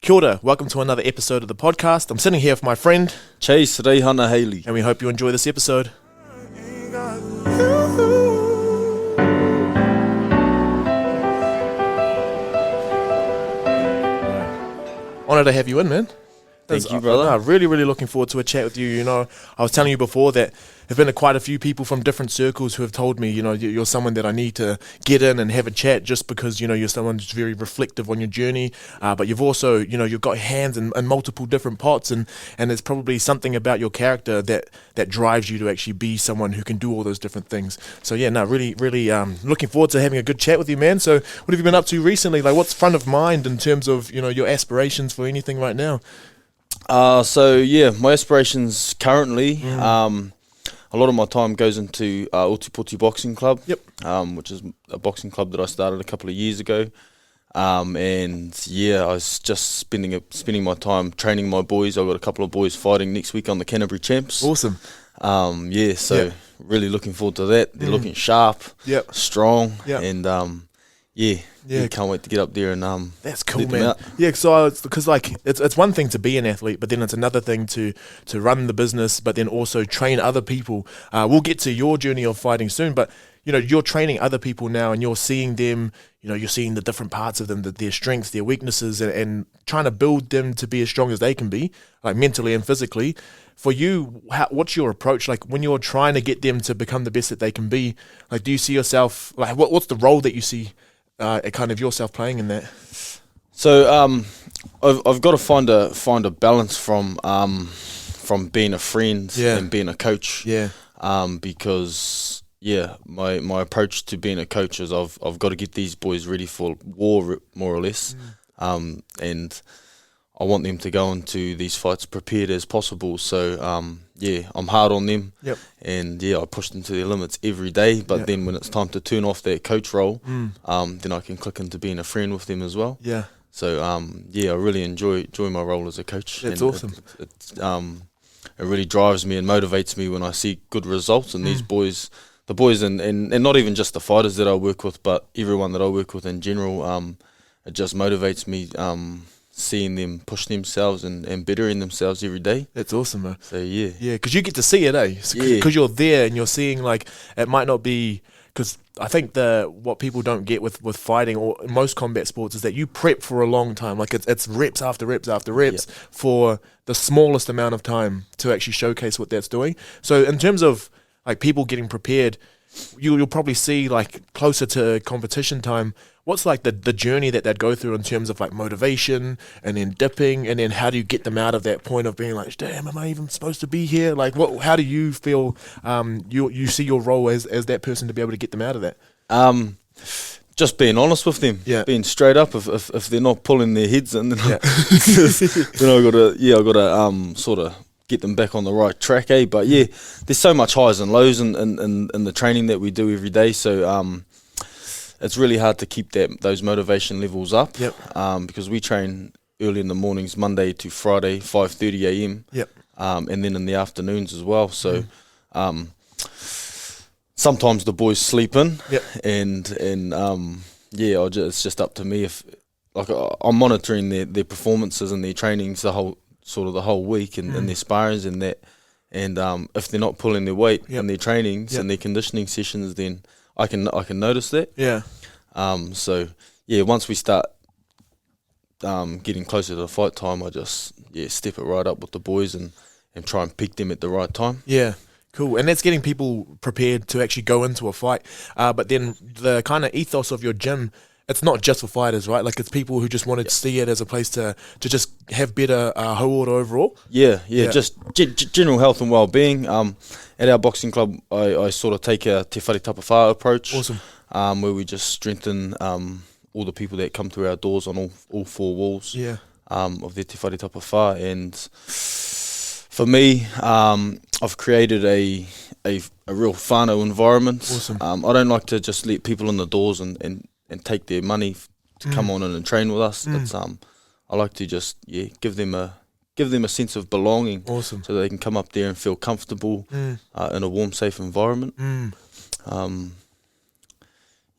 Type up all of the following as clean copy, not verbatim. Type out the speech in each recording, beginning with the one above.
Kia ora, welcome to another episode of the podcast. I'm sitting here with my friend Chase Reihana Haley. and we hope you enjoy this episode. Honoured to have you in, man. Thank you, brother. I'm really looking forward to a chat with you. You know, I was telling you before that there have been quite a few people from different circles who have told me, you know, you're someone that I need to get in and have a chat just because, you know, you're someone who's very reflective on your journey. But you've also, you know, you've got hands in multiple different pots and there's probably something about your character that drives you to actually be someone who can do all those different things. So yeah, no, really looking forward to having a good chat with you, man. So what have you been up to recently? Like what's front of mind in terms of, you know, your aspirations for anything right now? So yeah, my aspirations currently, a lot of my time goes into Ōtepoti Boxing Club, which is a boxing club that I started a couple of years ago. And yeah, I was just spending my time training my boys. I've got a couple of boys fighting next week on the Canterbury Champs. Awesome. Really looking forward to that. They're looking sharp, strong, and can't wait to get up there and that's cool, man. Yeah, so because like it's one thing to be an athlete, but then it's another thing to run the business, but then also train other people. We'll get to your journey of fighting soon, but you know you're training other people now, and you're seeing them. You know, you're seeing the different parts of them, their strengths, their weaknesses, and trying to build them to be as strong as they can be, like mentally and physically. For you, what's your approach? Like when you're trying to get them to become the best that they can be, like do you see yourself like what's the role that you see? Kind of yourself playing in that. So I've got to find a balance from being a friend and being a coach. Because my approach to being a coach is I've got to get these boys ready for war more or less, and I want them to go into these fights prepared as possible. So I'm hard on them, and I push them to their limits every day. But then when it's time to turn off that coach role, then I can click into being a friend with them as well. So I really enjoy my role as a coach. That's awesome. It really drives me and motivates me when I see good results. And these boys, and not even just the fighters that I work with, but everyone that I work with in general, it just motivates me. Seeing them push themselves and bettering themselves every day. That's awesome, man. So yeah, because you get to see it, because you're there and you're seeing like it might not be because I think what people don't get with fighting or most combat sports is that you prep for a long time. Like it's reps after reps after reps for the smallest amount of time to actually showcase what that's doing. So in terms of like people getting prepared, you'll probably see like closer to competition time. What's like the journey that they'd go through in terms of like motivation and then dipping and then how do you get them out of that point of being like, damn, am I even supposed to be here? Like how do you feel you see your role as that person to be able to get them out of that? Just being honest with them, being straight up. If they're not pulling their heads in, then I gotta sort of get them back on the right track, But there's so much highs and lows in the training that we do every day. So it's really hard to keep those motivation levels up. Because we train early in the mornings, Monday to Friday, 5:30 a.m. And then in the afternoons as well. So sometimes the boys sleep in, and it's just up to me if like I'm monitoring their performances and their trainings the whole week and their sparrings and that. And if they're not pulling their weight in their trainings and their conditioning sessions, then I can notice that. Once we start getting closer to the fight time, I just step it right up with the boys and try and pick them at the right time. Cool. And that's getting people prepared to actually go into a fight. But then the kind of ethos of your gym, it's not just for fighters, right? Like it's people who just want to see it as a place to just have better hauora overall. Just general health and well-being. At our boxing club, I sort of take a te whare tapawhā approach. Awesome. Where we just strengthen all the people that come through our doors on all four walls of their te whare tapawhā. And for me, I've created a real whānau environment. Awesome. I don't like to just let people in the doors and take their money to come on in and train with us. It's I like to just give them a sense of belonging. Awesome. So they can come up there and feel comfortable in a warm, safe environment.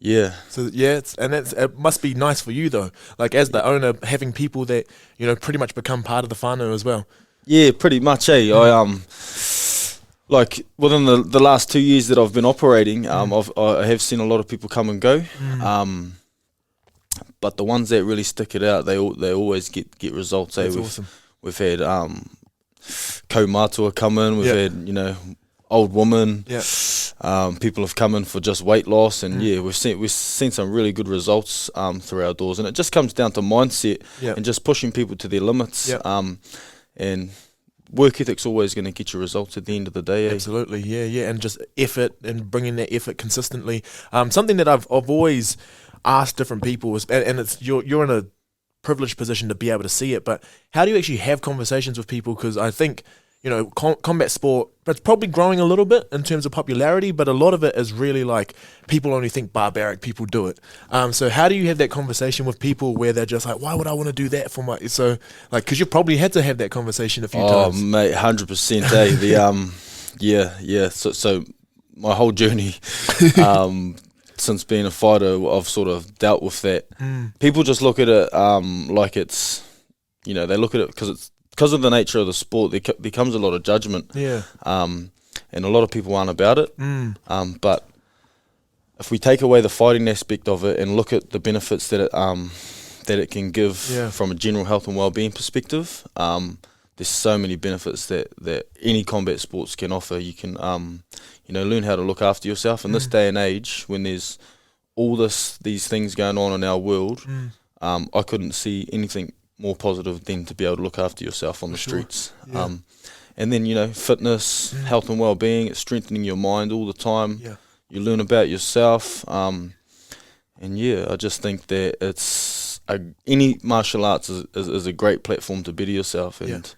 Yeah. So yeah, it must be nice for you though. Like as the owner, having people that pretty much become part of the whānau as well. Yeah, pretty much. I like within the last 2 years that I've been operating, I have seen a lot of people come and go. But the ones that really stick it out, they always get results. That's awesome. We've had ko-mātua come in. We've had old women. People have come in for just weight loss, and we've seen some really good results through our doors. And it just comes down to mindset and just pushing people to their limits. And work ethic's always going to get you results at the end of the day. Absolutely, yeah, and just effort and bringing that effort consistently. Something that I've always asked different people is, and it's you're in a privileged position to be able to see it, but how do you actually have conversations with people? Because I think combat sport, it's probably growing a little bit in terms of popularity, but a lot of it is really like people only think barbaric people do it. So how do you have that conversation with people where they're just like, why would I want to do that for my? So like, because you probably had to have that conversation a few times. Oh mate, 100%. So my whole journey, since being a fighter, I've sort of dealt with that. People just look at it like it's, they look at it because of the nature of the sport. There comes a lot of judgment. And a lot of people aren't about it. But if we take away the fighting aspect of it and look at the benefits that it can give from a general health and well-being perspective, there's so many benefits that any combat sports can offer. You can learn how to look after yourself in this day and age when there's all these things going on in our world. I couldn't see anything more positive than to be able to look after yourself on the streets. And then fitness, health and well-being, it's strengthening your mind all the time. You learn about yourself, and I just think that it's any martial arts is a great platform to better yourself, and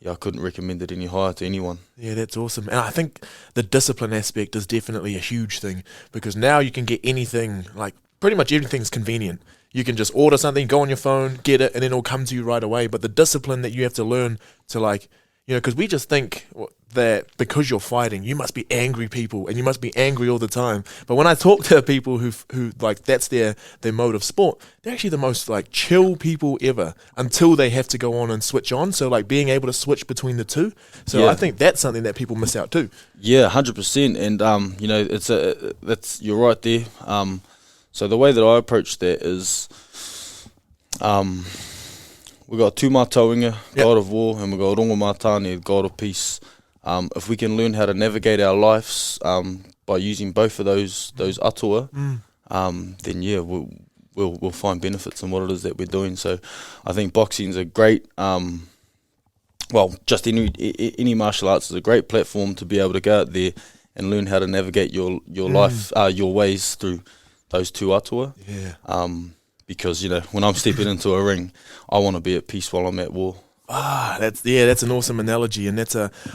I couldn't recommend it any higher to anyone. Yeah, that's awesome. And I think the discipline aspect is definitely a huge thing, because now you can get anything, like pretty much everything's convenient. You can just order something, go on your phone, get it, and then it'll come to you right away. But the discipline that you have to learn to because we just think that because you're fighting, you must be angry people and you must be angry all the time. But when I talk to people who like that's their mode of sport, they're actually the most like chill people ever until they have to go on and switch on. So like being able to switch between the two. So I think that's something that people miss out too. Yeah, 100%. And that's you're right there. So the way that I approach that is, we've got tūmātauinga, God of War, and we've got rongomatāne, God of Peace. If we can learn how to navigate our lives by using both of those atua, then we'll find benefits in what it is that we're doing. So I think boxing's a great, just any martial arts is a great platform to be able to go out there and learn how to navigate your life, your ways through those two atua. Because when I'm stepping into a ring, I want to be at peace while I'm at war. That's an awesome analogy, and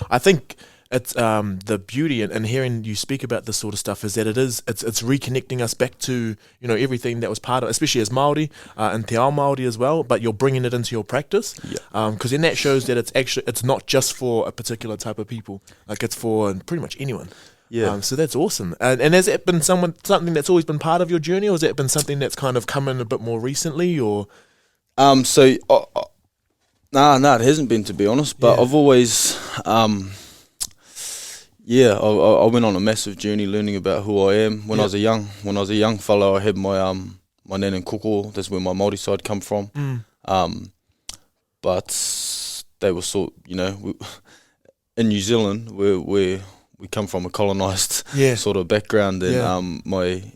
I think it's the beauty in hearing you speak about this sort of stuff is that it's reconnecting us back to everything that was part of, especially as Māori and te ao Māori as well. But you're bringing it into your practice, because then that shows that it's not just for a particular type of people, like it's for pretty much anyone. So that's awesome. And has it been something that's always been part of your journey, or has it been something that's kind of come in a bit more recently, or? No, it hasn't been, to be honest. But I've always, I went on a massive journey learning about who I am when I was a young fellow. I had my my nan and koko. That's where my Māori side come from. But they were in New Zealand, where we come from a colonised sort of background, and they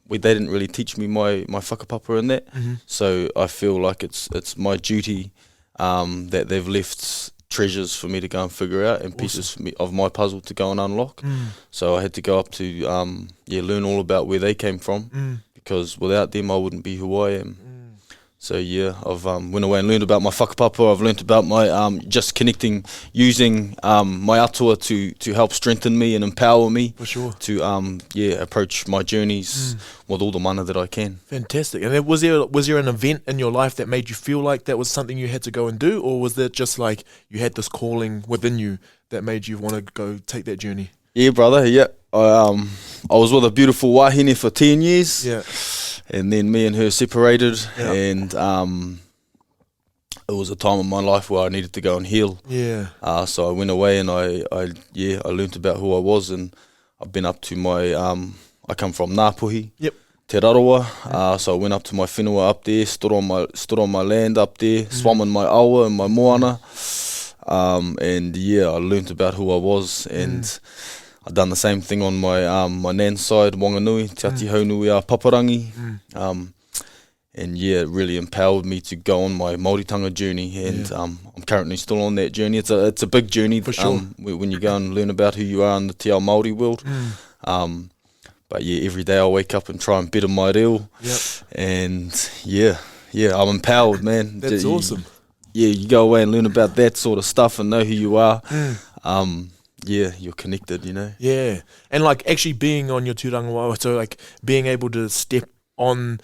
didn't really teach me my whakapapa in that. So I feel like it's my duty that they've left treasures for me to go and figure out, and pieces of my puzzle to go and unlock. So I had to go up to learn all about where they came from, because without them I wouldn't be who I am. So I've went away and learned about my whakapapa. I've learned about my just connecting, using my atua to help strengthen me and empower me to approach my journeys with all the mana that I can. Fantastic. And was there an event in your life that made you feel like that was something you had to go and do, or was that just like you had this calling within you that made you want to go take that journey? Yeah, brother. Yeah, I was with a beautiful wahine for 10 years. Yeah. And then me and her separated, Yeah. and it was a time in my life where I needed to go and heal. Yeah. So I went away and I learnt about who I was, and I've been up to my I come from Ngāpuhi. Yep. Te Rarawa. So I went up to my whenua up there, stood on my land up there, swam in my awa and my moana. And yeah, I learnt about who I was, and I done the same thing on my my nan's side, Wanganui, Te Ati Haunui a Paparangi. And yeah, it really empowered me to go on my Māoritanga journey, and I'm currently still on that journey. It's a big journey for sure. When you go and learn about who you are in the te ao Māori world. But yeah, every day I wake up and try and better my reo. Yep. And yeah, I'm empowered, man. That's awesome. You go away and learn about that sort of stuff and know who you are. Yeah, you're connected, you know. Yeah, and like actually being on your tūrangawaewa, so like being able to step on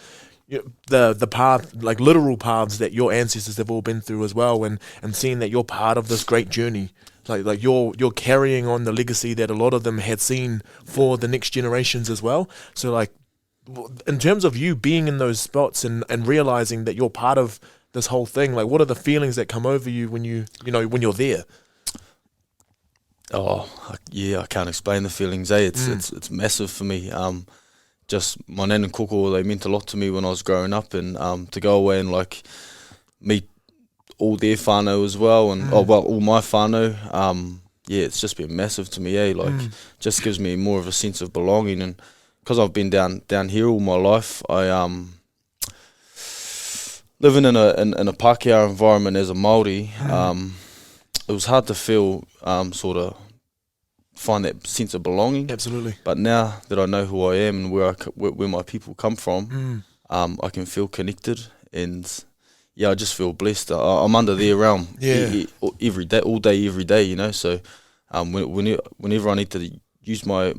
the path, like literal paths that your ancestors have all been through as well, and seeing that you're part of this great journey, like you're carrying on the legacy that a lot of them had seen for the next generations as well. So like in terms of you being in those spots and realizing that you're part of this whole thing, like what are the feelings that come over you when when you're there? Oh yeah, I can't explain the feelings. It's massive for me. Just my nan and koko, they meant a lot to me when I was growing up, and to go away and like meet all their whānau as well, and all my whānau, yeah, it's just been massive to me, just gives me more of a sense of belonging. And because I've been down here all my life, I living in a Pākehā environment as a Māori, it was hard to feel find that sense of belonging. Absolutely. But now that I know who I am and where my people come from, I can feel connected, and yeah, I just feel blessed. I'm under their realm every day, all day, every day, you know. So whenever I need to use my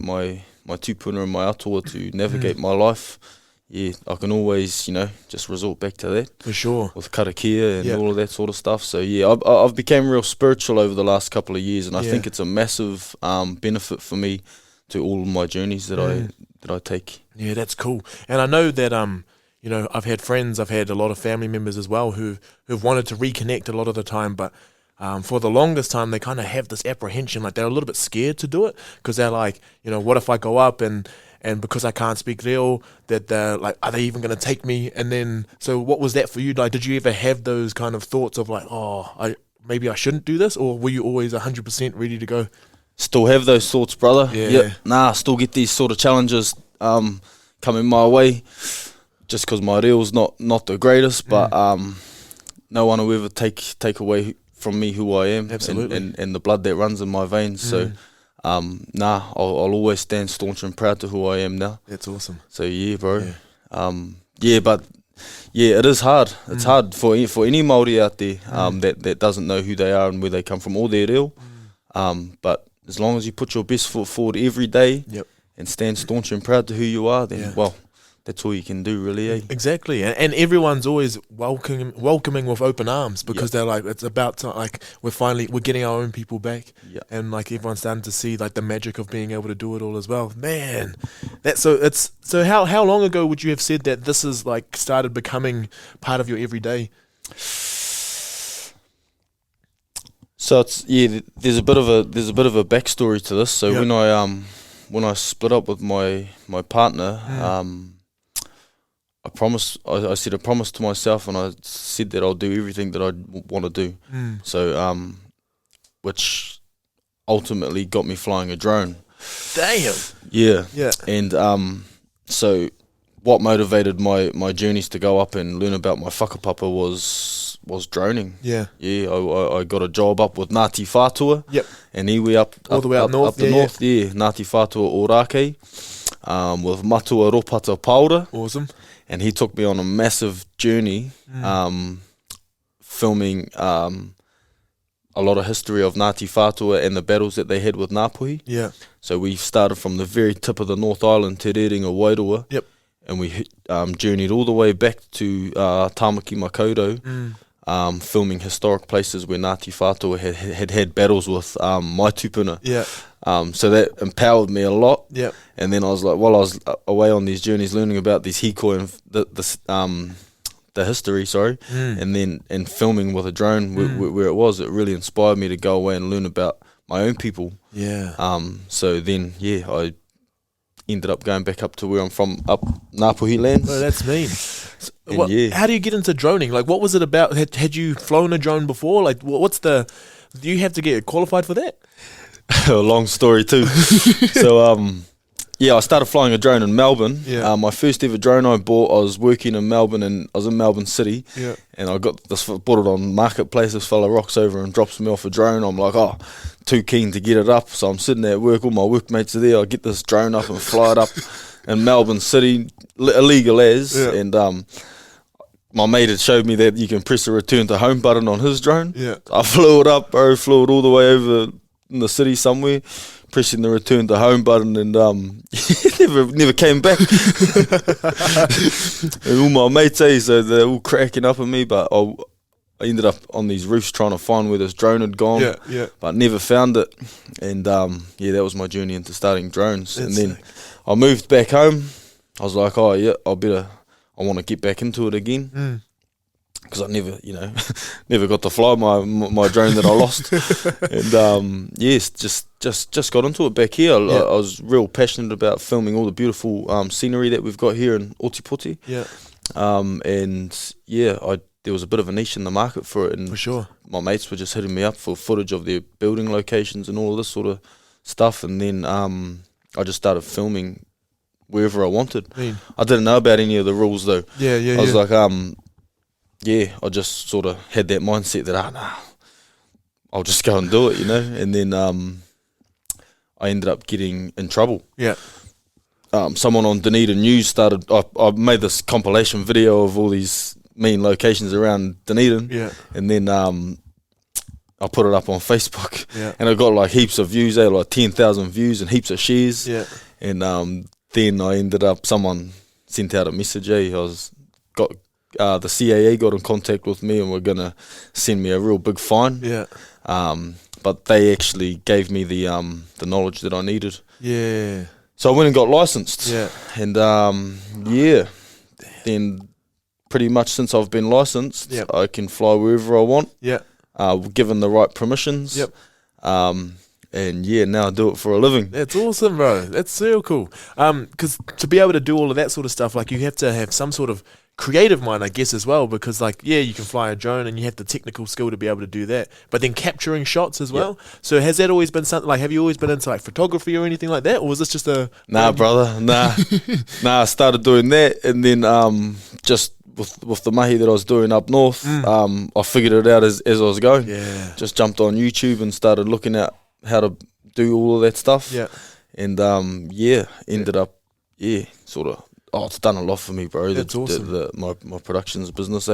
tūpuna and my atua to navigate my life, yeah, I can always, just resort back to that. For sure. With karakia and all of that sort of stuff. So yeah, I've become real spiritual over the last couple of years, and I think it's a massive benefit for me to all of my journeys that I take. Yeah, that's cool. And I know that I've had friends, I've had a lot of family members as well who've wanted to reconnect a lot of the time, but for the longest time they kind of have this apprehension, like they're a little bit scared to do it, because they're like, what if I go up and because I can't speak reo, that they're like, are they even going to take me? And then, so what was that for you? Like, did you ever have those kind of thoughts of like, maybe I shouldn't do this? Or were you always 100% ready to go? Still have those thoughts, brother. Yeah. Still get these sort of challenges coming my way, just because my reo's not the greatest, but no one will ever take away from me who I am. Absolutely. And the blood that runs in my veins. So I'll always stand staunch and proud to who I am now. That's awesome. So yeah, bro. But it is hard. It's hard for any Māori out there that doesn't know who they are and where they come from, or their reo. But as long as you put your best foot forward every day and stand staunch and proud to who you are, then that's all you can do, really, eh? Exactly, and everyone's always welcoming with open arms, because they're like, it's about to, like, we're getting our own people back, and like everyone's starting to see like the magic of being able to do it all as well. Man, so how long ago would you have said that this is like started becoming part of your everyday? So it's there's a bit of a backstory to this. So when I split up with my partner, I said a promise to myself, and I said that I'll do everything that I want to do. So, which ultimately got me flying a drone. Damn. Yeah. And so what motivated my journeys to go up and learn about my whakapapa was droning. Yeah. I got a job up with Ngāti Whātua. Yep. And iwi up the way up north. North. Ngāti Whātua Ōrākei, with Matua Ropata Paura. Awesome. And he took me on a massive journey, filming a lot of history of Ngāti Whātua and the battles that they had with Ngāpuhi. Yeah. So we started from the very tip of the North Island, Te Rerenga Wairoa. Yep. And we journeyed all the way back to Tāmaki Makaurau, filming historic places where Ngāti Whātua had battles with my tūpuna. Yeah. So that empowered me a lot. Yep. And then I was like, while I was away on these journeys, learning about these hikoi and the history, and then filming with a drone where it was, it really inspired me to go away and learn about my own people. Yeah. So then, I ended up going back up to where I'm from, up Ngāpuhi lands. Oh, that's mean. How do you get into droning? Like, what was it about? Had you flown a drone before? Like, do you have to get qualified for that? A long story too. So, I started flying a drone in Melbourne. Yeah. My first ever drone I bought, I was working in Melbourne, and I was in Melbourne City. Yeah. And I bought it on Marketplace. This fella rocks over and drops me off a drone. I'm like, too keen to get it up. So I'm sitting there at work, all my workmates are there. I get this drone up and fly it up in Melbourne City, illegal as. Yeah. And my mate had showed me that you can press the return to home button on his drone. Yeah. I flew it up, bro, flew it all the way over in the city somewhere, pressing the return to home button, and never came back. And all my mates, so they're all cracking up at me, but I ended up on these roofs trying to find where this drone had gone, but never found it. And that was my journey into starting drones. That's and then sick. I moved back home. I was like, I want to get back into it again. Because I never got to fly my drone that I lost. And just got into it back here. I was real passionate about filming all the beautiful scenery that we've got here in Ōtepoti. Yeah. There was a bit of a niche in the market for it, and For sure. my mates were just hitting me up for footage of their building locations and all of this sort of stuff. And then I just started filming wherever I wanted. I didn't know about any of the rules though. I was like, I just sort of had that mindset that, I'll just go and do it, And then I ended up getting in trouble. Yeah. Someone on Dunedin News I made this compilation video of all these mean locations around Dunedin. Yeah. And then I put it up on Facebook. Yeah. And I got like heaps of views, like 10,000 views and heaps of shares. Yeah. And then I ended up, someone sent out a message, the CAA got in contact with me and were going to send me a real big fine. Yeah. But they actually gave me the knowledge that I needed. Yeah. So I went and got licensed. Yeah. And then pretty much since I've been licensed, I can fly wherever I want. Yeah. Given the right permissions. Yep. And now I do it for a living. That's awesome, bro. That's so cool. Because to be able to do all of that sort of stuff, like, you have to have some sort of creative mind, I guess, as well, because you can fly a drone and you have the technical skill to be able to do that, but then capturing shots as well. So has that always been something, have you always been into photography or anything like that, or was this just a brother? I started doing that, and then just with the mihi that I was doing up north, I figured it out as I was going. Just jumped on YouTube and started looking at how to do all of that stuff. And ended up sort of, it's done a lot for me, bro. That's awesome. My productions business,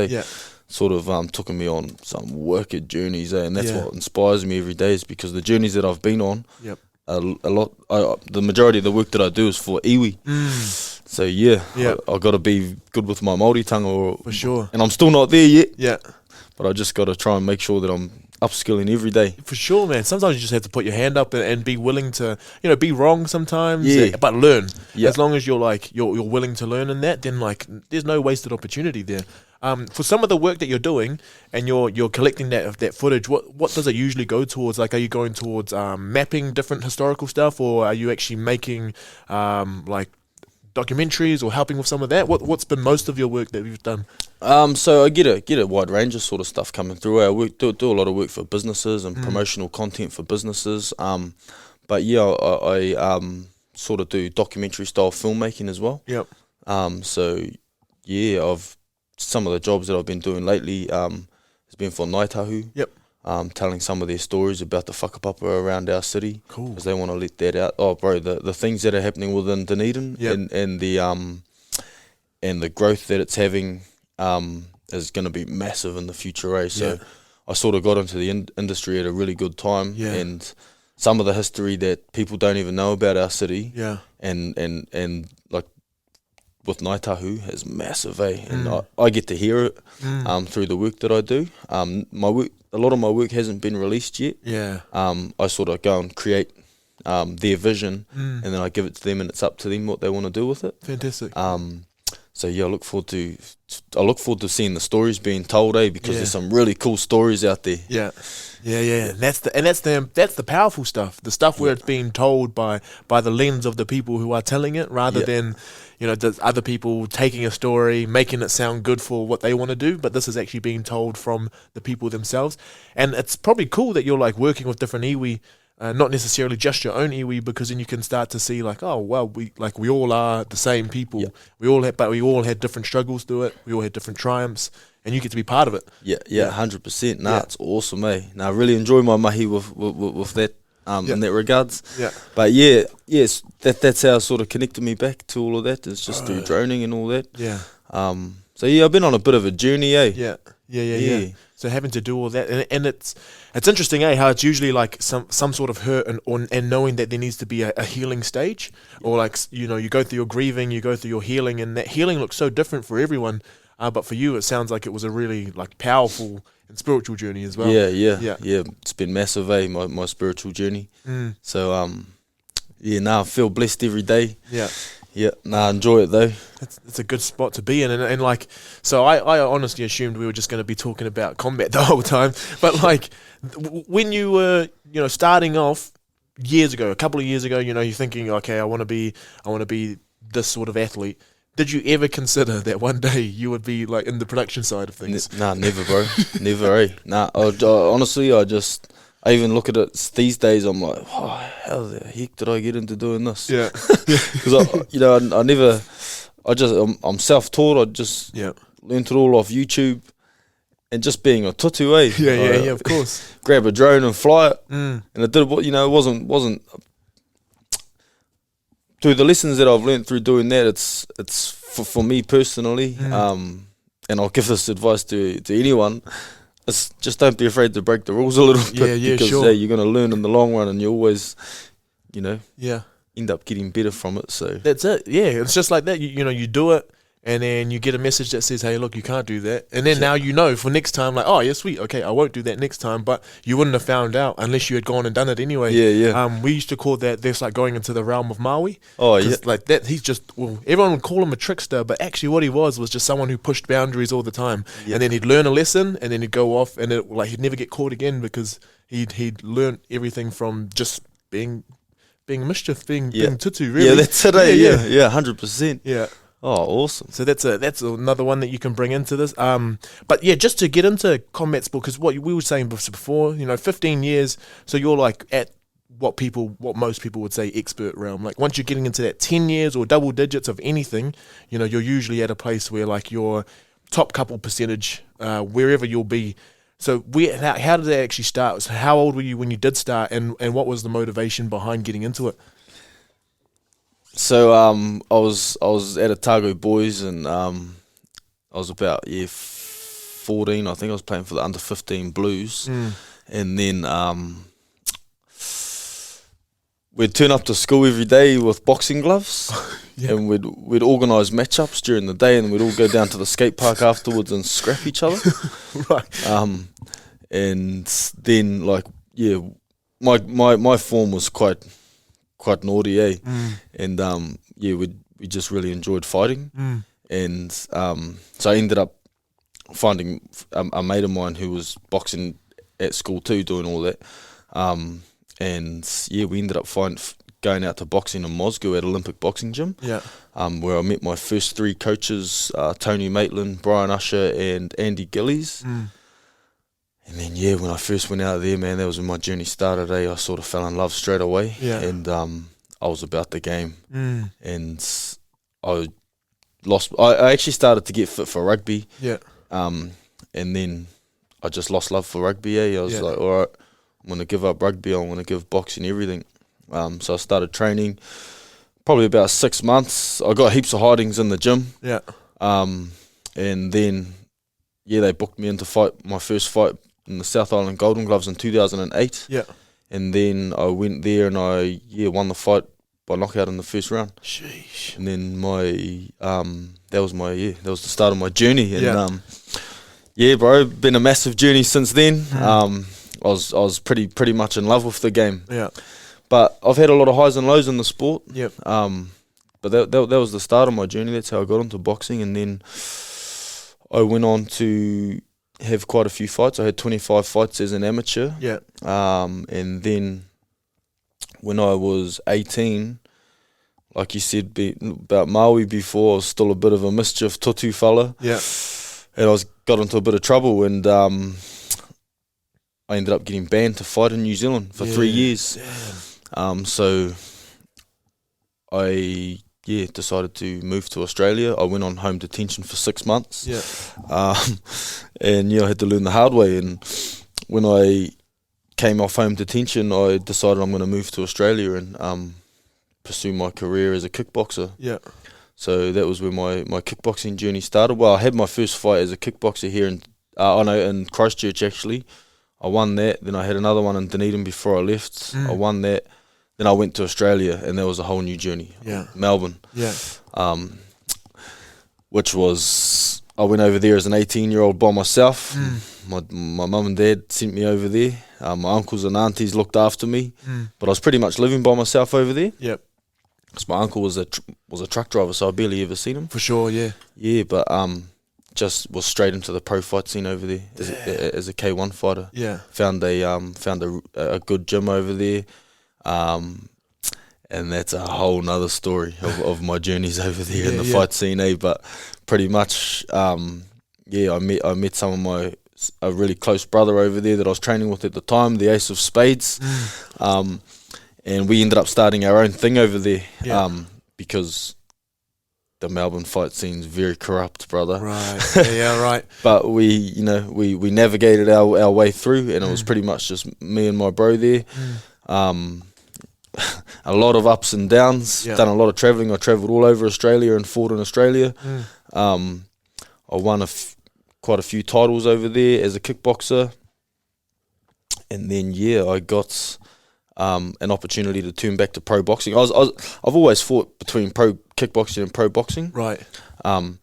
sort of took me on some wicked journeys, and that's what inspires me every day, is because the journeys that I've been on, the majority of the work that I do is for iwi. So I got to be good with my Māori tongue, for sure. And I'm still not there yet. Yeah. But I just got to try and make sure that I'm upskilling every day. For sure, man. Sometimes you just have to put your hand up and be willing to, be wrong sometimes, but learn. As long as you're you're willing to learn in that, then there's no wasted opportunity there. For some of the work that you're doing and you're collecting that footage, what does it usually go towards? Are you going towards mapping different historical stuff, or are you actually making documentaries or helping with some of that? What's been most of your work that you've done? So I get a wide range of sort of stuff coming through. I do a lot of work for businesses and promotional content for businesses. But I sort of do documentary style filmmaking as well. Yep. Some of the jobs that I've been doing lately has been for Ngaitahu. Yep. Telling some of their stories about the whakapapa around our city. Cool. Because they want to let that out. Oh, bro, the things that are happening within Dunedin, and the growth that it's having is going to be massive in the future. So I sort of got into the industry at a really good time, and some of the history that people don't even know about our city, and with Ngaitahu is massive, and I get to hear it through the work that I do. A lot of my work hasn't been released yet. I sort of go and create their vision, and then I give it to them, and it's up to them what they want to do with it. Fantastic. So yeah, I look forward to seeing the stories being told, because there's some really cool stories out there. Yeah. And that's the powerful stuff. The stuff where it's being told by the lens of the people who are telling it, rather than, there's other people taking a story, making it sound good for what they want to do, but this is actually being told from the people themselves. And it's probably cool that you're like working with different iwi, not necessarily just your own iwi, because then you can start to see like, oh well, we all are the same people. But we all had different struggles through it. We all had different triumphs, and you get to be part of it. 100%. It's awesome, I really enjoy my mahi with that. In that regards, but that's how it sort of connected me back to all of that. It's just through droning and all that. So I've been on a bit of a journey, Yeah. So having to do all that, and it's interesting, how it's usually like some sort of hurt and knowing that there needs to be a healing stage, or like you go through your grieving, you go through your healing, and that healing looks so different for everyone. But for you, it sounds like it was a really like powerful and spiritual journey as well. Yeah. It's been massive, my spiritual journey. So I feel blessed every day. I enjoy it though. It's a good spot to be in, and like, so I honestly assumed we were just going to be talking about combat the whole time, but like when you were starting off a couple of years ago, you're thinking, okay, I want to be this sort of athlete. Did you ever consider that one day you would be like in the production side of things? Nah, never, bro. Never, honestly, I even look at it these days. I'm like, how the heck did I get into doing this? Yeah, because I'm self-taught. I just learned it all off YouTube, and just being a tutu, Yeah, of course. Grab a drone and fly it, and it did. It wasn't through the lessons that I've learned through doing that. It's for me personally, and I'll give this advice to anyone. It's just don't be afraid to break the rules a little bit, because you're going to learn in the long run, and you always, end up getting better from it. So that's it. Yeah, it's just like that. You do it, and then you get a message that says, "Hey, look, you can't do that." And then now for next time, like, oh yeah, sweet, okay, I won't do that next time. But you wouldn't have found out unless you had gone and done it anyway. We used to call that's like going into the realm of Maui. Like that, he's just everyone would call him a trickster, but actually what he was just someone who pushed boundaries all the time. And then he'd learn a lesson, and then he'd go off, and he'd never get caught again, because he'd learned everything from just being mischief, being tutu. Really, that's it. 100%. Yeah. Oh, awesome! So that's another one that you can bring into this. But yeah, just to get into combat sport, because what we were saying before, 15 years. So you're like at what most people would say expert realm. Like once you're getting into that 10 years or double digits of anything, you're usually at a place where like your top couple percentage, wherever you'll be. So how did that actually start? So how old were you when you did start, and what was the motivation behind getting into it? So I was at Otago Boys, and I was about 14. I think I was playing for the under 15 Blues, and then we'd turn up to school every day with boxing gloves, and we'd organise matchups during the day, and we'd all go down to the skate park afterwards and scrap each other. Right. And then my form was quite naughty, and we just really enjoyed fighting, and so I ended up finding a mate of mine who was boxing at school too, doing all that, and we ended up going out to boxing in Moscow at Olympic Boxing Gym, where I met my first three coaches, Tony Maitland, Brian Usher, and Andy Gillies. And then, when I first went out there, man, that was when my journey started. I sort of fell in love straight away, and I was about the game, and I actually started to get fit for rugby, and then I just lost love for rugby. I was like, all right, I'm going to give up rugby. I'm going to give boxing everything. So I started training. Probably about 6 months. I got heaps of hidings in the gym. And then, they booked me in to fight my first fight in the South Island Golden Gloves in 2008. And then I went there and I won the fight by knockout in the first round. Sheesh. And then that was the start of my journey. And bro, been a massive journey since then. I was pretty much in love with the game. But I've had a lot of highs and lows in the sport. Yep. But that was the start of my journey. That's how I got into boxing, and then I went on to have quite a few fights. I had 25 fights as an amateur. Yeah. And then when I was 18, like you said about Maui before, I was still a bit of a mischief tutu fella. Yeah. And got into a bit of trouble, and I ended up getting banned to fight in New Zealand for 3 years. So I decided to move to Australia. I went on home detention for 6 months. Yeah. And I had to learn the hard way. And when I came off home detention, I decided I'm going to move to Australia and pursue my career as a kickboxer. Yeah. So that was where my kickboxing journey started. Well, I had my first fight as a kickboxer here in Christchurch actually. I won that. Then I had another one in Dunedin before I left. I won that. Then I went to Australia, and that was a whole new journey. Yeah. Melbourne. Yeah. Which was, I went over there as an 18-year-old by myself. My mum and dad sent me over there. My uncles and aunties looked after me, but I was pretty much living by myself over there. Yep. Because my uncle was a truck driver, so I barely ever seen him. For sure, yeah. Yeah, but just was straight into the pro fight scene over there as a K1 fighter. Yeah. Found a good gym over there. And that's a whole nother story of my journeys over there in the fight scene, But pretty much, I met some of a really close brother over there that I was training with at the time, the Ace of Spades. And we ended up starting our own thing over there, because the Melbourne fight scene's very corrupt, brother. Right. Yeah, right. But we navigated our way through, and it was pretty much just me and my bro there. A lot of ups and downs. Done a lot of travelling. I travelled all over Australia and fought in Australia. I won quite a few titles over there as a kickboxer, and then I got an opportunity to turn back to pro boxing. I've always fought between pro kickboxing and pro boxing. Right. And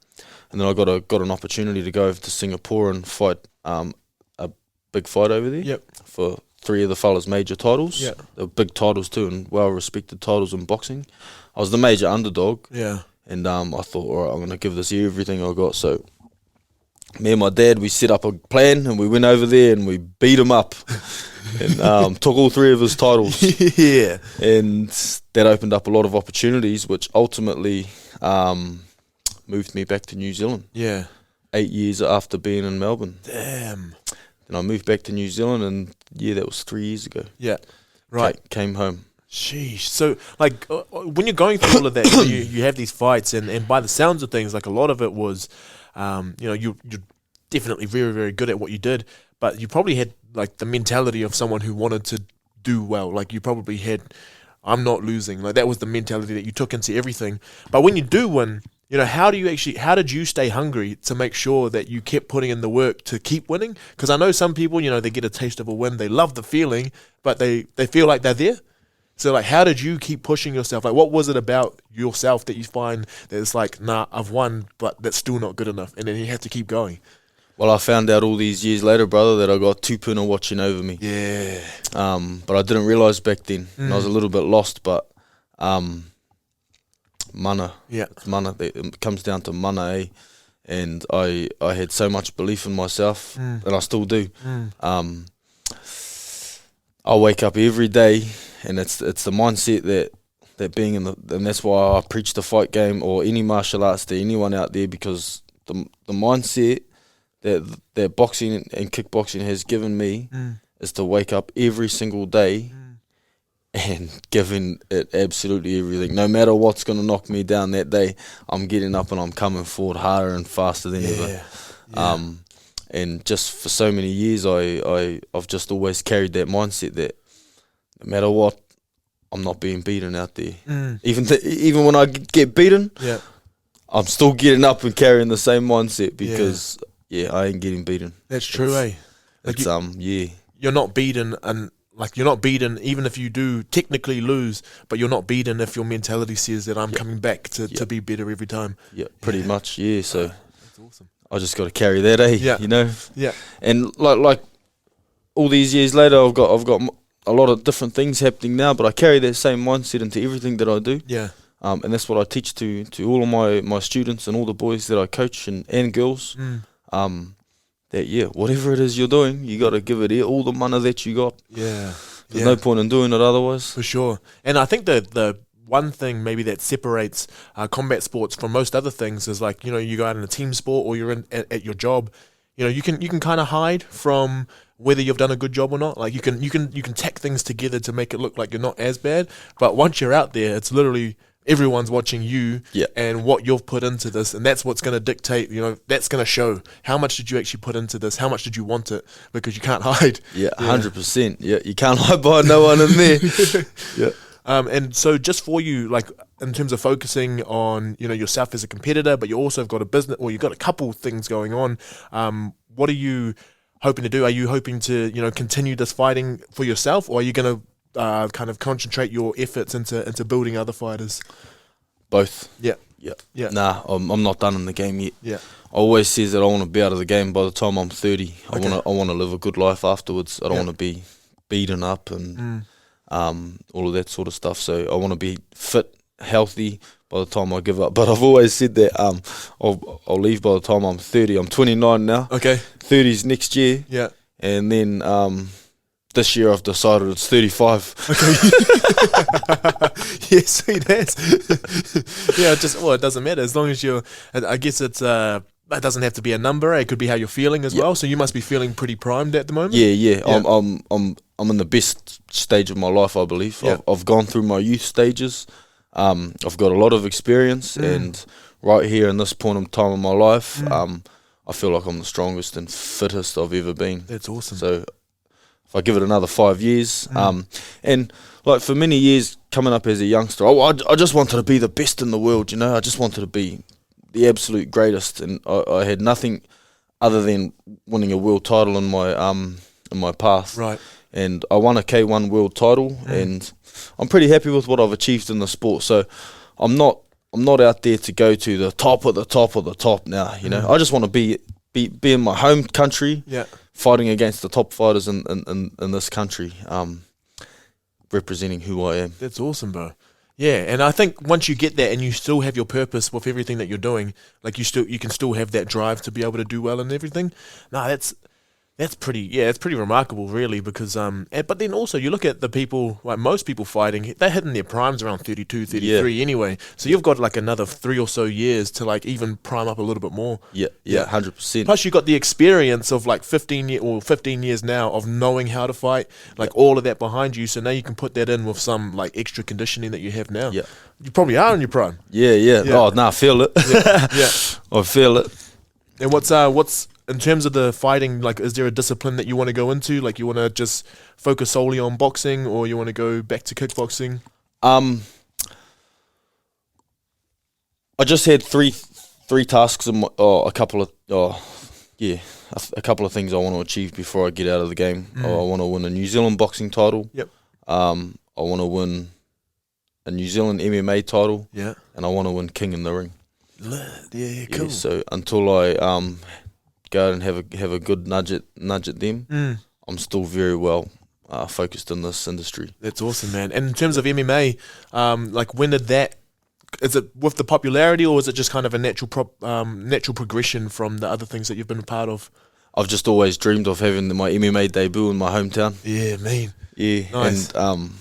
then I got an opportunity to go over to Singapore and fight a big fight over there. Yep. For 3 of the fellas' major titles. Yeah. They were big titles too, and well-respected titles in boxing. I was the major underdog. Yeah. And I thought, all right, I'm going to give this year everything I got. So me and my dad, we set up a plan, and we went over there and we beat him up. And took all 3 of his titles. Yeah. And that opened up a lot of opportunities, which ultimately moved me back to New Zealand. Yeah. 8 years after being in Melbourne. Damn. Then I moved back to New Zealand, and that was 3 years ago. Yeah. Right. Came home. Sheesh. So, when you're going through all of that, you have these fights, and by the sounds of things, a lot of it was, you're definitely very, very good at what you did, but you probably had, the mentality of someone who wanted to do well. You probably had, I'm not losing. That was the mentality that you took into everything. But when you do win, how did you stay hungry to make sure that you kept putting in the work to keep winning? Because I know some people, they get a taste of a win, they love the feeling, but they feel like they're there. So, how did you keep pushing yourself? What was it about yourself that you find that it's nah, I've won, but that's still not good enough, and then you have to keep going? Well, I found out all these years later, brother, that I got tupuna watching over me. Yeah. But I didn't realise back then, and I was a little bit lost, but mana. Yeah. It's mana. It comes down to mana, eh? And I had so much belief in myself, and I still do. I wake up every day, and it's the mindset that being and that's why I preach the fight game or any martial arts to anyone out there, because the mindset that boxing and kickboxing has given me is to wake up every single day and giving it absolutely everything. No matter what's going to knock me down that day, I'm getting up and I'm coming forward harder and faster than ever. Yeah. And just for so many years, I've just always carried that mindset that no matter what, I'm not being beaten out there. Even when I get beaten, I'm still getting up and carrying the same mindset, because I ain't getting beaten. That's true, You're not beaten, and you're not beaten even if you do technically lose, but you're not beaten if your mentality says that I'm coming back to be better every time. Yeah, pretty much. Yeah, so that's awesome. I just got to carry that, Yeah. Yeah. And like all these years later, I've got a lot of different things happening now, but I carry that same mindset into everything that I do. Yeah. And that's what I teach to all of my students and all the boys that I coach and girls. That whatever it is you're doing, you got to give it all the mana that you got. Yeah. There's no point in doing it otherwise. For sure. And I think the one thing maybe that separates combat sports from most other things is like, you go out in a team sport or you're at your job, you can kind of hide from whether you've done a good job or not. Like you can tack things together to make it look like you're not as bad. But once you're out there, it's literally everyone's watching you and what you've put into this, and that's what's going to dictate, that's going to show how much did you actually put into this, how much did you want it, because you can't hide. 100%. You can't hide behind no one in there. And so just for you, like in terms of focusing on yourself as a competitor, but you also have got a business, or you've got a couple things going on, what are you hoping to do? Are you hoping to continue this fighting for yourself, or are you going to kind of concentrate your efforts into building other fighters? Both. Yeah. Nah, I'm not done in the game yet. Yeah. I always says that I want to be out of the game by the time I'm 30. Okay. I want to live a good life afterwards. I don't want to be beaten up and all of that sort of stuff. So I want to be fit, healthy by the time I give up. But I've always said that I'll leave by the time I'm 30. I'm 29 now. Okay. 30's next year. Yeah. And then this year I've decided it's 35. Okay. Yeah, sweet. That's it doesn't matter as long as you're. I guess it's it doesn't have to be a number. It could be how you're feeling as well. So you must be feeling pretty primed at the moment. Yeah. I'm in the best stage of my life, I believe. Yeah. I've gone through my youth stages. I've got a lot of experience, and right here in this point in time in my life, I feel like I'm the strongest and fittest I've ever been. That's awesome. So if I give it another 5 years, and like for many years coming up as a youngster, I just wanted to be the best in the world, I just wanted to be the absolute greatest, and I had nothing other than winning a world title in my path. Right. And I won a K1 world title, and I'm pretty happy with what I've achieved in the sport. So I'm not out there to go to the top of the top of the top now, I just want to be in my home country, fighting against the top fighters in this country, representing who I am. That's awesome, bro. Yeah, and I think once you get that and you still have your purpose with everything that you're doing, like you can still have that drive to be able to do well and everything. No, that's pretty remarkable, really, because but then also you look at the people, like most people fighting, they're hitting their primes around 32, 33 anyway. So you've got like another 3 or so years to like even prime up a little bit more. Yeah, 100%. Plus you got the experience of like 15 years now of knowing how to fight, like all of that behind you. So now you can put that in with some like extra conditioning that you have now. Yeah. You probably are in your prime. Yeah. Oh, no, I feel it. Yeah. I feel it. And what's in terms of the fighting, like, is there a discipline that you want to go into? Like, you want to just focus solely on boxing, or you want to go back to kickboxing? I just had three tasks in a couple of things I want to achieve before I get out of the game. I want to win a New Zealand boxing title. Yep. I want to win a New Zealand MMA title. Yeah. And I want to win King in the Ring. Yeah, cool. Yeah, so until I go out and have a good nudge at them, I'm still very well focused in this industry. That's awesome, man. And in terms of MMA, like when did that? Is it with the popularity, or is it just kind of a natural progression from the other things that you've been a part of? I've just always dreamed of having my MMA debut in my hometown. Yeah, man. Yeah, nice. And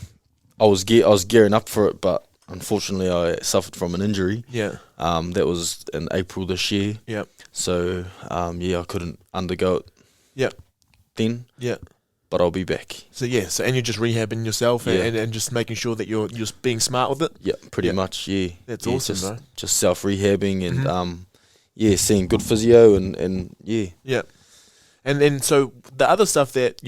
I was gearing up for it, but unfortunately I suffered from an injury. Yeah. That was in April this year. Yeah. So I couldn't undergo it. Yeah. Then. Yeah. But I'll be back. So and you're just rehabbing yourself and just making sure that you're just being smart with it. Yeah, pretty much. Yeah. That's awesome, bro. Just self rehabbing and seeing good physio and yeah. Yeah. And then so the other stuff that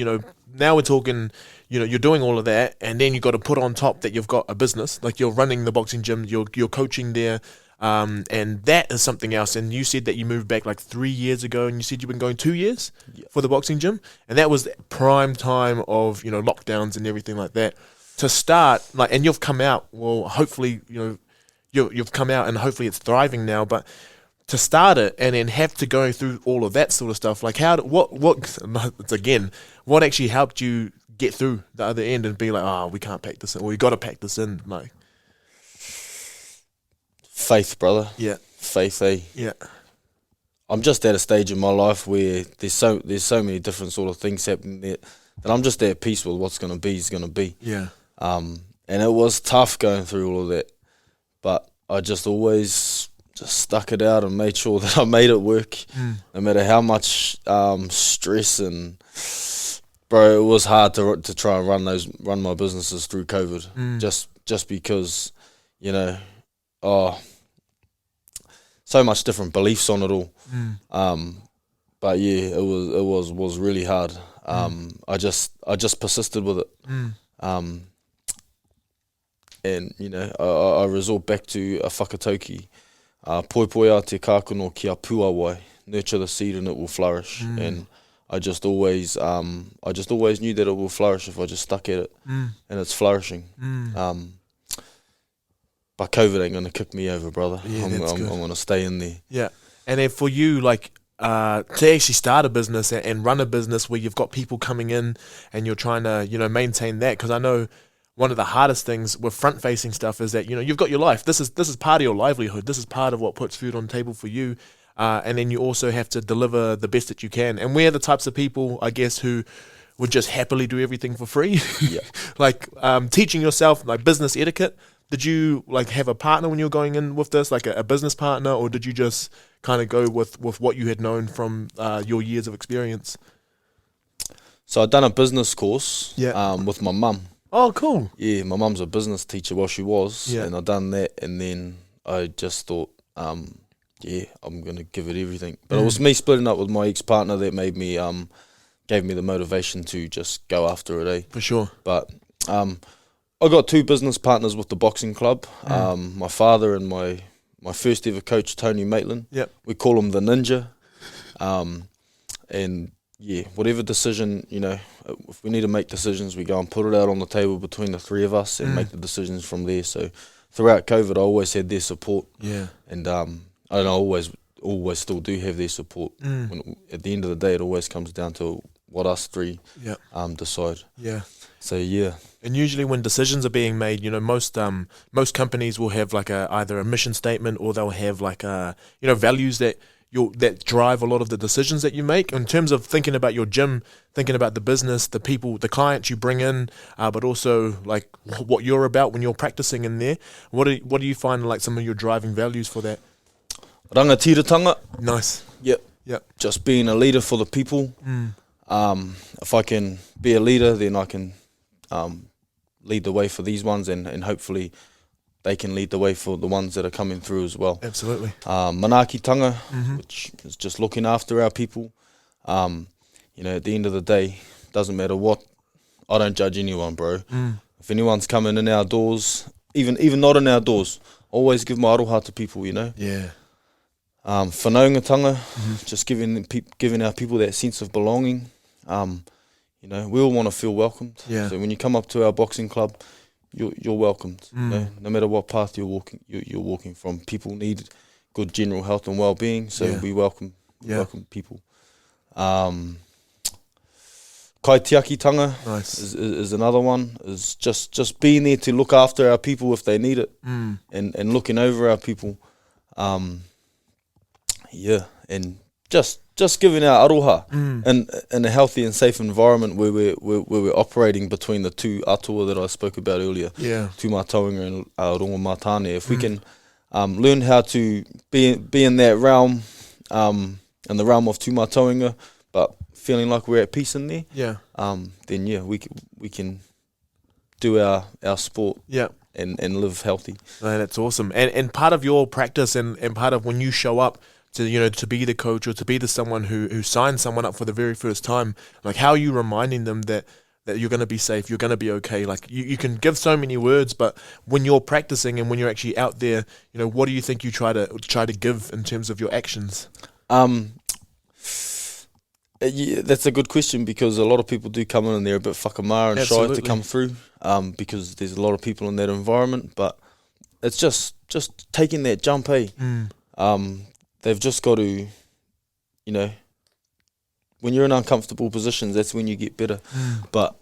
now we're talking. You're doing all of that, and then you got to put on top that you've got a business, like you're running the boxing gym, you're coaching there, and that is something else. And you said that you moved back like 3 years ago, and you said you've been going 2 years for the boxing gym, and that was prime time of lockdowns and everything like that. To start, like, and you've come out. Well, hopefully you've come out, and hopefully it's thriving now. But to start it and then have to go through all of that sort of stuff, like what actually helped you get through the other end and be like, oh, we can't pack this in, or we got to pack this in? Like, faith, brother. Yeah. Faith, eh? Yeah. I'm just at a stage in my life where there's so many different sort of things happening there that I'm just at peace with what's going to be is going to be. Yeah. And it was tough going through all of that, but I just always just stuck it out and made sure that I made it work, no matter how much stress and bro, it was hard to try and run my businesses through COVID, just because, you know, so much different beliefs on it all. But yeah, it was really hard. I just persisted with it. And you know, I resort back to a whakatoki. Poipoia te kākono kia pua wai. Nurture the seed and it will flourish. And I just always knew that it will flourish if I just stuck at it, and it's flourishing. But COVID ain't gonna kick me over, brother. Yeah, I'm gonna stay in there. Yeah, and then for you, like, to actually start a business and run a business where you've got people coming in and you're trying to, you know, maintain that, because I know one of the hardest things with front-facing stuff is that, you know, you've got your life. This is part of your livelihood. This is part of what puts food on the table for you. And then you also have to deliver the best that you can. And we're the types of people, I guess, who would just happily do everything for free. Yeah. Like teaching yourself like business etiquette. Did you like have a partner when you were going in with this, like a business partner, or did you just kind of go with what you had known from your years of experience? So I'd done a business course with my mum. Oh, cool. Yeah, my mum's a business teacher, well, she was, Yeah. and I'd done that, and then I just thought, yeah, I'm going to give it everything. But it was me splitting up with my ex-partner that made me, gave me the motivation to just go after it, eh? For sure. But I got two business partners with the boxing club, my father and my first ever coach, Tony Maitland. Yep. We call him the Ninja. And yeah, whatever decision, you know, if we need to make decisions, we go and put it out on the table between the three of us and make the decisions from there. So throughout COVID, I always had their support. Yeah. And I don't know, always still do have their support. When, at the end of the day, it always comes down to what us three decide. Yeah. So yeah. And usually when decisions are being made, you know, most companies will have like either a mission statement, or they'll have like you know, values that drive a lot of the decisions that you make in terms of thinking about your gym, thinking about the business, the people, the clients you bring in, but also like what you're about when you're practicing in there. What do you find like some of your driving values for that? Rangatiratanga. Nice. Yep. Just being a leader for the people. If I can be a leader, then I can lead the way for these ones, and hopefully they can lead the way for the ones that are coming through as well. Absolutely. Manakitanga, which is just looking after our people. You know, at the end of the day, doesn't matter what. I don't judge anyone, bro. If anyone's coming in our doors, even not in our doors, always give my aroha to people, you know. Yeah. Whanaungatanga, just giving our people that sense of belonging. You know, we all want to feel welcomed. Yeah. So when you come up to our boxing club, you're welcomed. You know? No matter what path you're walking from. People need good general health and well-being, so we welcome people. Kaitiakitanga is another one. Is just being there to look after our people if they need it, and looking over our people. And just giving our aroha in a healthy and safe environment where we're operating between the two atua that I spoke about earlier, tūmataonga and rongomatane. If we can learn how to be in that realm, in the realm of tūmataonga, but feeling like we're at peace in there, then we can do our sport and live healthy. No, that's awesome. And part of your practice and part of when you show up to be the coach or to be the someone who signs someone up for the very first time, like how are you reminding them that you're going to be safe, you're going to be okay? Like you can give so many words, but when you're practicing and when you're actually out there, you know, what do you think you try to give in terms of your actions? Yeah, that's a good question, because a lot of people do come in and they're a bit whakamara and shy to come through, because there's a lot of people in that environment. But it's just taking that jump, they've just got to, you know, when you're in uncomfortable positions, that's when you get better. But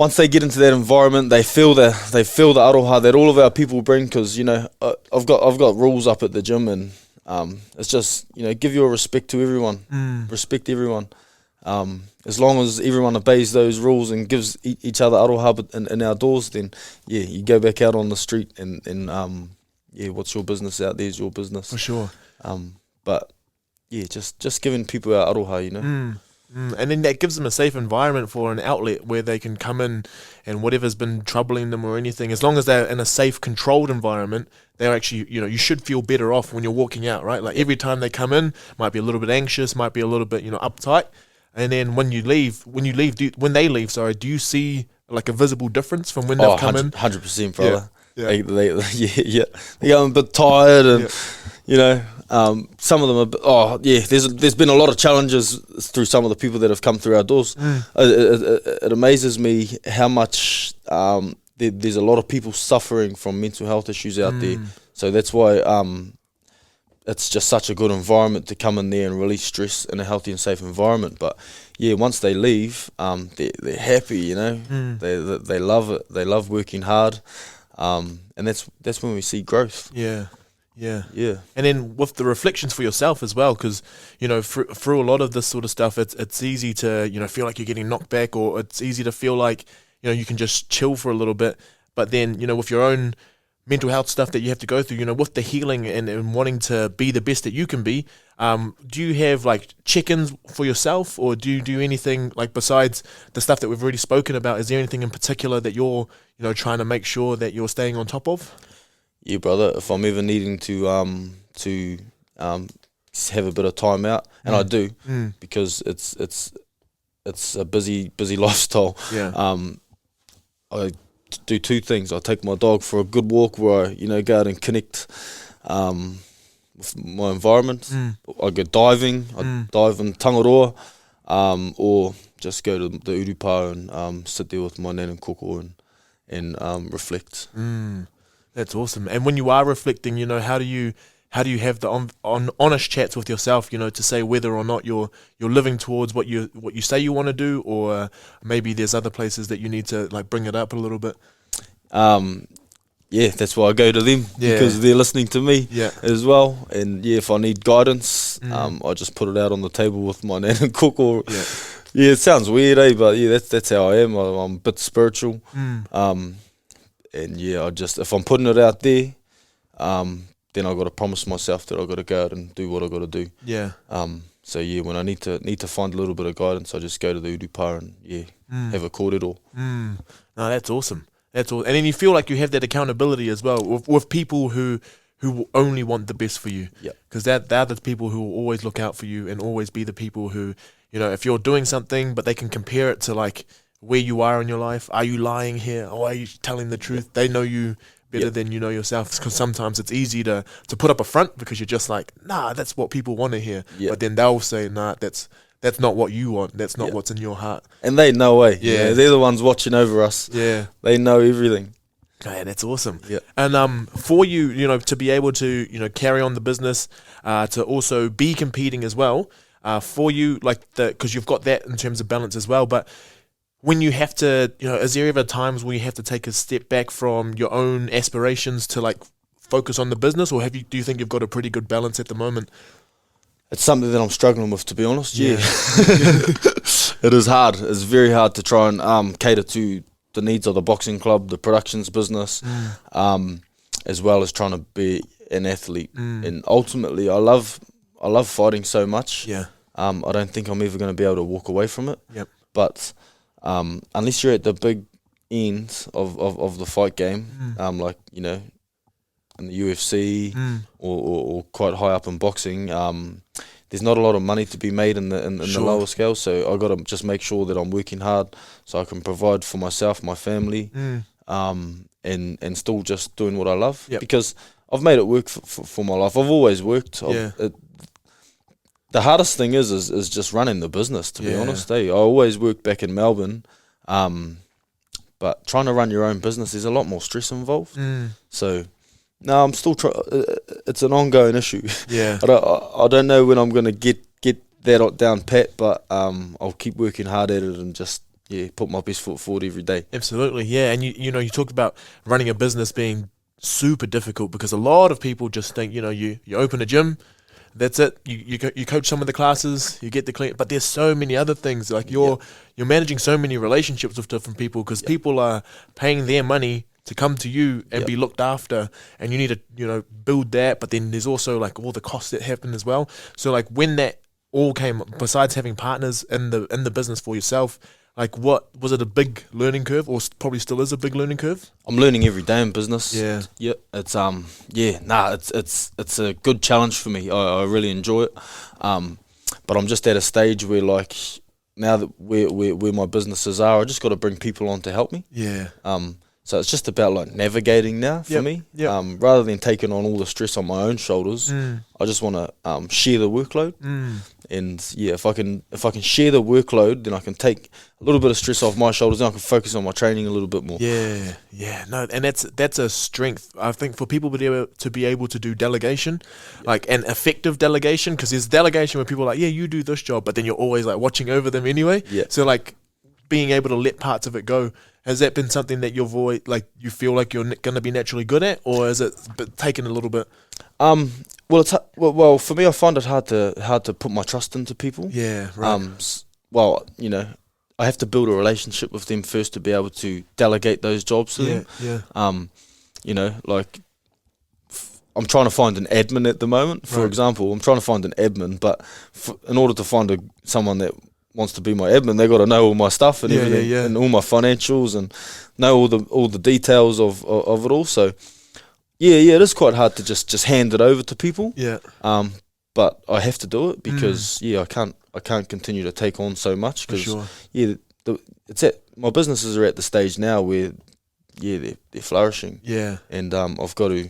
once they get into that environment, they feel the aroha that all of our people bring. Because I've got rules up at the gym, and it's just give your respect to everyone, respect everyone. As long as everyone obeys those rules and gives each other aroha in our doors, then you go back out on the street and what's your business out there is your business for sure. But just giving people our aroha, And then that gives them a safe environment for an outlet where they can come in and whatever's been troubling them or anything, as long as they're in a safe, controlled environment, they're actually, you know, you should feel better off when you're walking out, right? Like every time they come in, might be a little bit anxious, might be a little bit, you know, uptight. And then when they leave, do you see like a visible difference from when they've come in? 100%, brother. Yeah. They go a bit tired, and you know, some of them there's been a lot of challenges through some of the people that have come through our doors. It amazes me how much there's a lot of people suffering from mental health issues out there. So that's why it's just such a good environment to come in there and release stress in a healthy and safe environment. But once they leave, they're happy, you know. They love it. They love working hard. And that's when we see growth. Yeah. And then with the reflections for yourself as well, because, you know, through a lot of this sort of stuff, it's easy to, you know, feel like you're getting knocked back, or it's easy to feel like, you know, you can just chill for a little bit. But then, you know, with your own mental health stuff that you have to go through, you know, with the healing and wanting to be the best that you can be, do you have like check-ins for yourself, or do you do anything like besides the stuff that we've already spoken about? Is there anything in particular that you're, you know, trying to make sure that you're staying on top of? Yeah, brother. If I'm ever needing to have a bit of time out, and I do, because it's a busy lifestyle. I do two things. I take my dog for a good walk where I, you know, go out and connect with my environment. I go diving. I dive in Tangaroa, or just go to the urupa and sit there with my nan and koko and reflect. That's awesome. And when you are reflecting, you know, how do you have the honest chats with yourself, you know, to say whether or not you're living towards what you say you want to do, or maybe there's other places that you need to like bring it up a little bit? That's why I go to them, because they're listening to me as well. And if I need guidance, I just put it out on the table with my nan and koko. It sounds weird, but that's how I am. I'm a bit spiritual. And I just, if I'm putting it out there, then I got to promise myself that I got to go out and do what I got to do. So when I need to find a little bit of guidance, I just go to the urupa and have a kōrero. No, that's awesome. That's all. And then you feel like you have that accountability as well with people who only want the best for you. Because they're the people who will always look out for you and always be the people who, you know, if you're doing something, but they can compare it to like where you are in your life. Are you lying here, or are you telling the truth? They know you better than you know yourself, because sometimes it's easy to put up a front because you're just like, nah, that's what people want to hear. But then they'll say, nah, that's not what you want. That's not what's in your heart. And they know, they're the ones watching over us. They know everything. Yeah, that's awesome. And for you, you know, to be able to, you know, carry on the business, to also be competing as well, for you, like because you've got that in terms of balance as well, but when you have to, you know, is there ever times where you have to take a step back from your own aspirations to like focus on the business, or do you think you've got a pretty good balance at the moment? It's something that I'm struggling with, to be honest. It is hard. It's very hard to try and cater to the needs of the boxing club, the productions business, as well as trying to be an athlete. And ultimately, I love fighting so much. I don't think I'm ever going to be able to walk away from it. But unless you're at the big end of the fight game, like, you know, in the UFC or quite high up in boxing, there's not a lot of money to be made in the lower scale. So I got to just make sure that I'm working hard so I can provide for myself, my family, and still just doing what I love. Because I've made it work for my life. I've always worked. The hardest thing is just running the business, to be honest. I always worked back in Melbourne, but trying to run your own business, there's a lot more stress involved. So, no, I'm still trying. It's an ongoing issue. I don't know when I'm going to get that down pat, but I'll keep working hard at it and just put my best foot forward every day. Absolutely, yeah. And you know, you talked about running a business being super difficult because a lot of people just think, you know, you open a gym, that's it. You coach some of the classes, you get the clean, but there's so many other things. Like you're managing so many relationships with different people because people are paying their money to come to you and be looked after, and you need to, you know, build that. But then there's also like all the costs that happen as well. So like when that all came, besides having partners in the business for yourself, like what was it, a big learning curve, or probably still is a big learning curve? I'm learning every day in business. Yeah. Yeah. It's it's a good challenge for me. I really enjoy it. But I'm just at a stage where, like, now that where my businesses are, I just got to bring people on to help me. Yeah. So it's just about like navigating now for me. Yep. Rather than taking on all the stress on my own shoulders, I just want to share the workload. And if I can share the workload, then I can take a little bit of stress off my shoulders, and I can focus on my training a little bit more. Yeah, no, and that's a strength, I think, for people to be able to do delegation, like an effective delegation, because there's delegation where people are like, yeah, you do this job, but then you're always like watching over them anyway. Yeah. So like being able to let parts of it go. Has that been something that you've always, like, you feel like you're going to be naturally good at, or is it taken a little bit? Well, for me, I find it hard to put my trust into people. Yeah, right. Well, you know, I have to build a relationship with them first to be able to delegate those jobs to them. Yeah. You know, like, I'm trying to find an admin at the moment. For example, I'm trying to find an admin, but in order to find someone that wants to be my admin, they got to know all my stuff and everything, and all my financials, and know all the details of it all. So it is quite hard to just hand it over to people. Yeah. But I have to do it because I can't continue to take on so much, because my businesses are at the stage now where they're flourishing. Yeah. And I've got to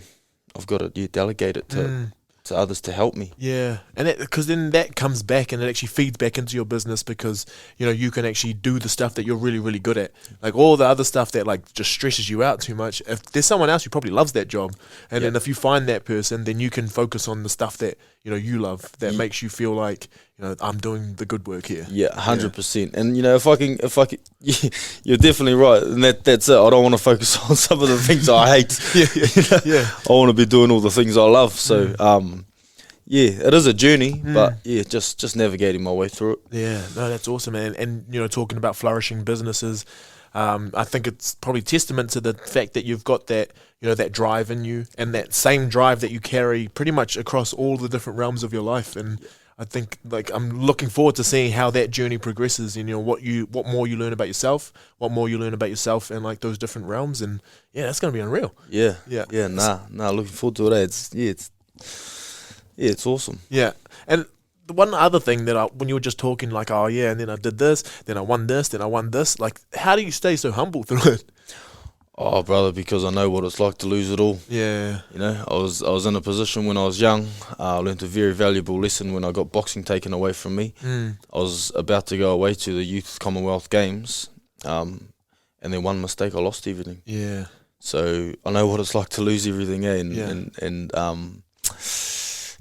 delegate it to others to help me. Yeah, and because then that comes back and it actually feeds back into your business, because, you know, you can actually do the stuff that you're really, really good at. Like all the other stuff that like just stresses you out too much, if there's someone else who probably loves that job, and then if you find that person, then you can focus on the stuff that, you know, you love, that makes you feel like, you know, I'm doing the good work here. Yeah, 100%. And you know, if I can, you're definitely right, and that's it. I don't want to focus on some of the things I hate. I want to be doing all the things I love. So it is a journey, but just navigating my way through it. Yeah, no, that's awesome, man. And you know, talking about flourishing businesses, I think it's probably testament to the fact that you've got that, you know, that drive in you, and that same drive that you carry pretty much across all the different realms of your life. And I think, like, I'm looking forward to seeing how that journey progresses, and, you know, what more you learn about yourself, and like those different realms. And that's going to be unreal. Looking forward to it. It's awesome. Yeah. And the one other thing that when you were just talking, like, and then I did this, then I won this, then I won this, like, how do you stay so humble through it? Oh, brother, because I know what it's like to lose it all. Yeah. You know, I was in a position when I was young. I learned a very valuable lesson when I got boxing taken away from me. I was about to go away to the Youth Commonwealth Games, and then one mistake, I lost everything. Yeah. So I know what it's like to lose everything, and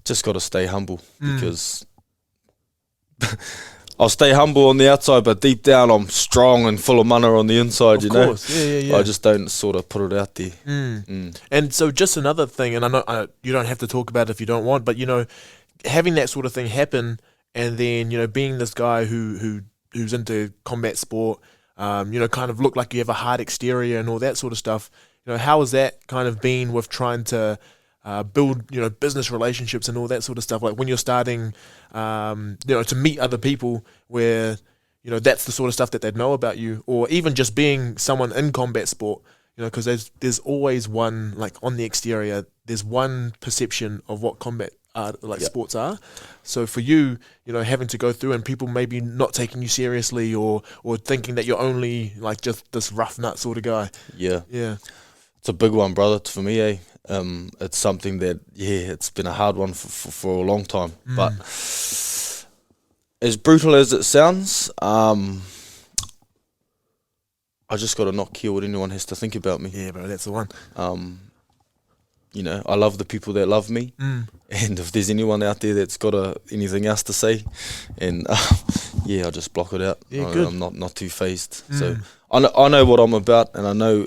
just got to stay humble, because I'll stay humble on the outside, but deep down I'm strong and full of mana on the inside, you know. Of course, yeah. I just don't sort of put it out there. And so just another thing, and I know you don't have to talk about it if you don't want, but, you know, having that sort of thing happen, and then, you know, being this guy who's into combat sport, you know, kind of look like you have a hard exterior and all that sort of stuff. You know, how has that kind of been with trying to build, you know, business relationships and all that sort of stuff? Like when you're starting, you know, to meet other people where, you know, that's the sort of stuff that they'd know about you, or even just being someone in combat sport, you know, because there's always one, like on the exterior, there's one perception of what combat sports are. So for you, you know, having to go through and people maybe not taking you seriously, or thinking that you're only like just this rough nut sort of guy. Yeah. It's a big one, brother, for me, it's something that, it's been a hard one for a long time. But as brutal as it sounds, I just got to not care what anyone has to think about me. Yeah, bro, that's the one. You know, I love the people that love me, and if there's anyone out there that's got anything else to say, and yeah, I just block it out. Yeah, good. I'm not too phased. So I know what I'm about, and I know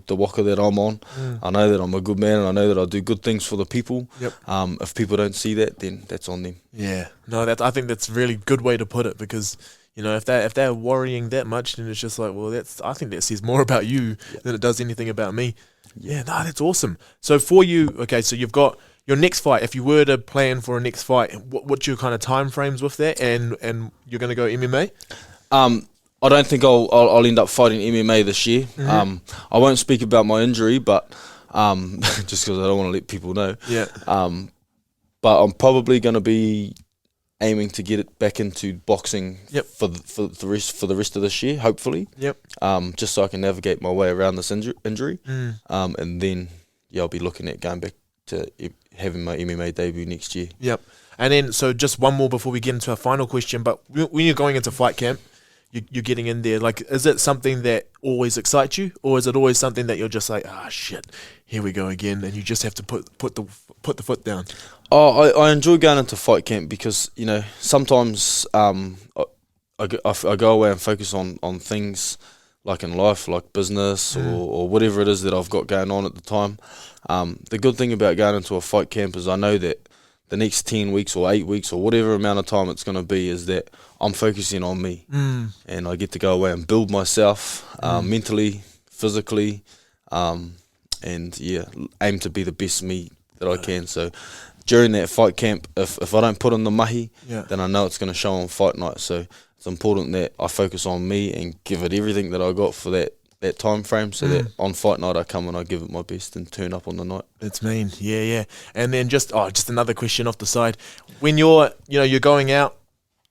the waka that I'm on. I know that I'm a good man, and I know that I do good things for the people. Yep. If people don't see that, then that's on them. Yeah. No, I think that's a really good way to put it, because you know, if they're worrying that much, then it's just like, well, I think that says more about you than it does anything about me. Yeah, no, that's awesome. So for you, okay, so you've got your next fight. If you were to plan for a next fight, what's your kind of time frames with that? And you're going to go MMA? I don't think I'll end up fighting MMA this year. I won't speak about my injury, but just because I don't want to let people know. Yeah. But I'm probably going to be aiming to get it back into boxing for the rest of this year, hopefully. Yep. Just so I can navigate my way around this injury. And then I'll be looking at going back to having my MMA debut next year. Yep. And then, so just one more before we get into our final question, but when you're going into fight camp, you're getting in there, like, is it something that always excites you, or is it always something that you're just like, shit, here we go again, and you just have to put the foot down? I enjoy going into fight camp because, you know, sometimes I go away and focus on things like in life, like business or whatever it is that I've got going on at the time. The good thing about going into a fight camp is I know that the next 10 weeks or 8 weeks or whatever amount of time it's going to be is that I'm focusing on me. And I get to go away and build myself mentally, physically, and aim to be the best me that I can. So during that fight camp, if I don't put in the mihi, then I know it's going to show on fight night. So it's important that I focus on me and give it everything that I got for that time frame, so that on fight night I come and I give it my best and turn up on the night. It's mean, yeah. And then just another question off the side. When you're going out,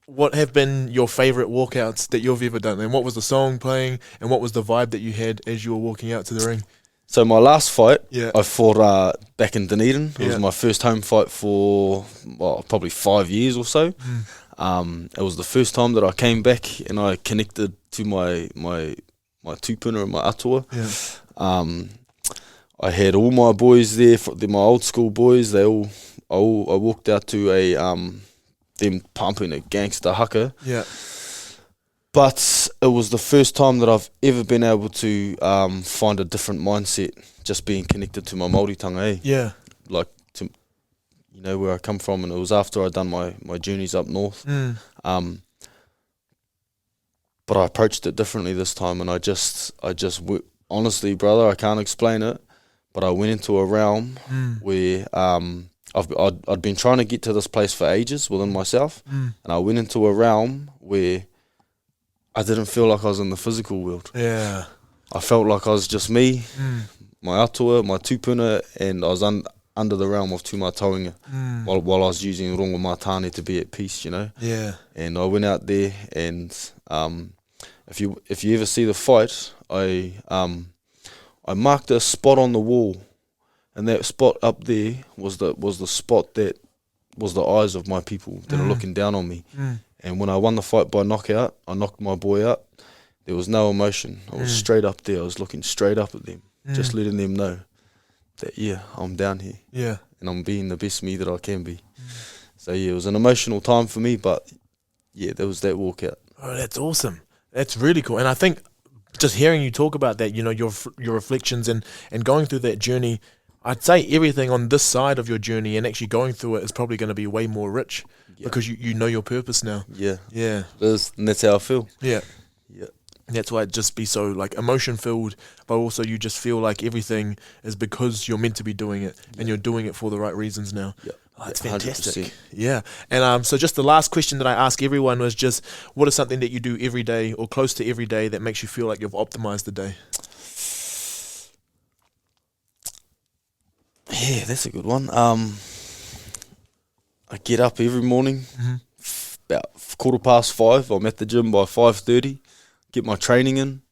what have been your favourite walkouts that you've ever done? And what was the song playing, and what was the vibe that you had as you were walking out to the ring? So my last fight, I fought back in Dunedin. It was my first home fight for probably 5 years or so. It was the first time that I came back and I connected to my tupuna and my atua. I had all my boys there, my old school boys. I walked out to them pumping a gangster haka. But it was the first time that I've ever been able to find a different mindset, just being connected to my Māoritanga, like to, you know, where I come from. And it was after I'd done my journeys up north. But I approached it differently this time, and I just honestly, brother, I can't explain it, but I went into a realm where I'd been trying to get to this place for ages within myself, and I went into a realm where I didn't feel like I was in the physical world. I felt like I was just me, my atua, my tupuna, and I was under the realm of tūmatoinga while I was using rongo mātāne to be at peace, you know. And I went out there, and if you ever see the fight, I marked a spot on the wall, and that spot up there was the spot that was the eyes of my people that are looking down on me. And when I won the fight by knockout, I knocked my boy out. There was no emotion. I was straight up there. I was looking straight up at them, just letting them know that, I'm down here. And I'm being the best me that I can be. So, it was an emotional time for me, but, there was that walkout. Oh, that's awesome. That's really cool. And I think just hearing you talk about that, you know, your reflections and going through that journey, I'd say everything on this side of your journey and actually going through it is probably going to be way more rich because you know your purpose now. And that's how I feel. That's why it just be so like emotion filled, but also you just feel like everything is because you're meant to be doing it and you're doing it for the right reasons now. Oh, that's fantastic. 100%. And so just the last question that I ask everyone was just, what is something that you do every day or close to every day that makes you feel like you've optimized the day? Yeah, that's a good one. I get up every morning, about 5:15. I'm at the gym by 5:30. Get my training in.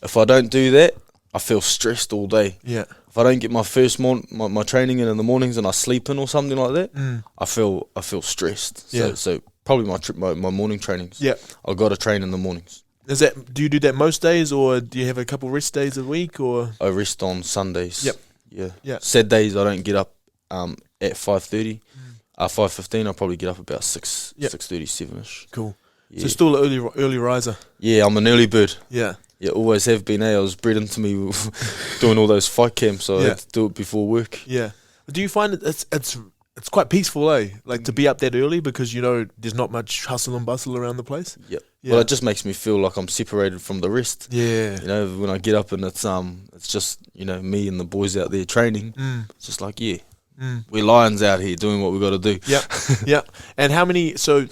If I don't do that, I feel stressed all day. If I don't get my first my training in the mornings and I sleep in or something like that, I feel stressed. So probably my morning trainings. I've got to train in the mornings. Do you do that most days, or do you have a couple rest days a week, or? I rest on Sundays. Saturdays I don't get up at 5:30. 5:15 I'll probably get up about 6:30, 7ish. Cool. Yeah. So still an early riser. Yeah, I'm an early bird. Yeah. Yeah, always have been. I was bred into me doing all those fight camps, so I had to do it before work. Yeah. Do you find it's quite peaceful, Like to be up that early because there's not much hustle and bustle around the place. Yep. Yeah. Well, it just makes me feel like I'm separated from the rest. Yeah. When I get up and it's just me and the boys out there training. It's just like we're lions out here doing what we got to do. Yeah. Yeah. And how many? So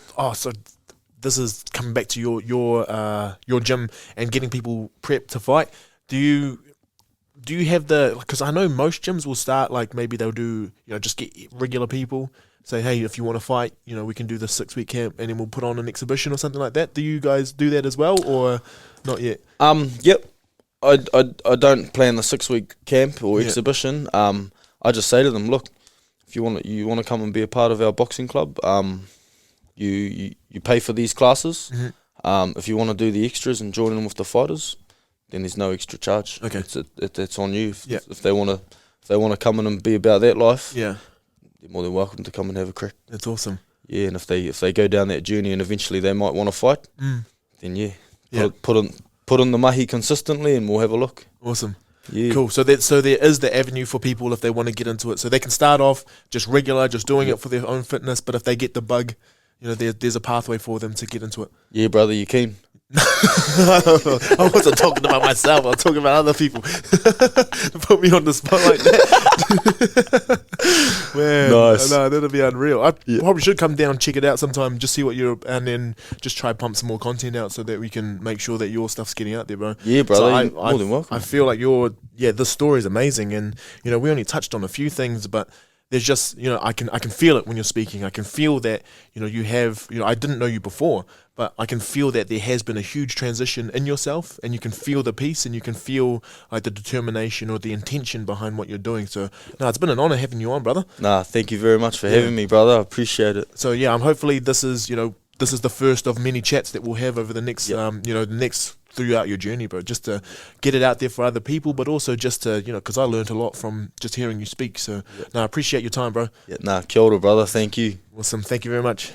this is coming back to your gym and getting people prepped to fight. Do you have because I know most gyms will start like maybe they'll do just get regular people, say hey, if you want to fight we can do this 6-week camp and then we'll put on an exhibition or something like that. Do you guys do that as well or not yet? Yep. I don't plan the 6-week camp or exhibition. I just say to them, look, if you want to come and be a part of our boxing club, you pay for these classes. If you want to do the extras and join in with the fighters, then there's no extra charge. Okay, it's on you. If they want to come in and be about that life, they're more than welcome to come and have a crack. That's awesome. Yeah, and if they go down that journey and eventually they might want to fight, then put on the mihi consistently and we'll have a look. Awesome. Yeah. Cool. So there is the avenue for people if they want to get into it. So they can start off just regular, just doing it for their own fitness. But if they get the bug, there's a pathway for them to get into it. Yeah, brother, you keen? I wasn't talking about myself. I was talking about other people. Put me on the spot like that. Man, nice. No, that'll be unreal. I probably should come down, check it out sometime, just see what and then just try pump some more content out so that we can make sure that your stuff's getting out there, bro. Yeah, brother. So more than welcome. I feel like this story is amazing, and we only touched on a few things, but there's just I can feel it when you're speaking. I can feel that you have I didn't know you before, but I can feel that there has been a huge transition in yourself, and you can feel the peace, and you can feel like the determination or the intention behind what you're doing. So it's been an honor having you on, brother. Thank you very much for having me, brother. I appreciate it. So I'm hopefully this is the first of many chats that we'll have over the next the next throughout your journey, bro, just to get it out there for other people, but also just to because I learned a lot from just hearing you speak. So I appreciate your time, bro. Kia ora, brother. Thank you. Awesome. Thank you very much.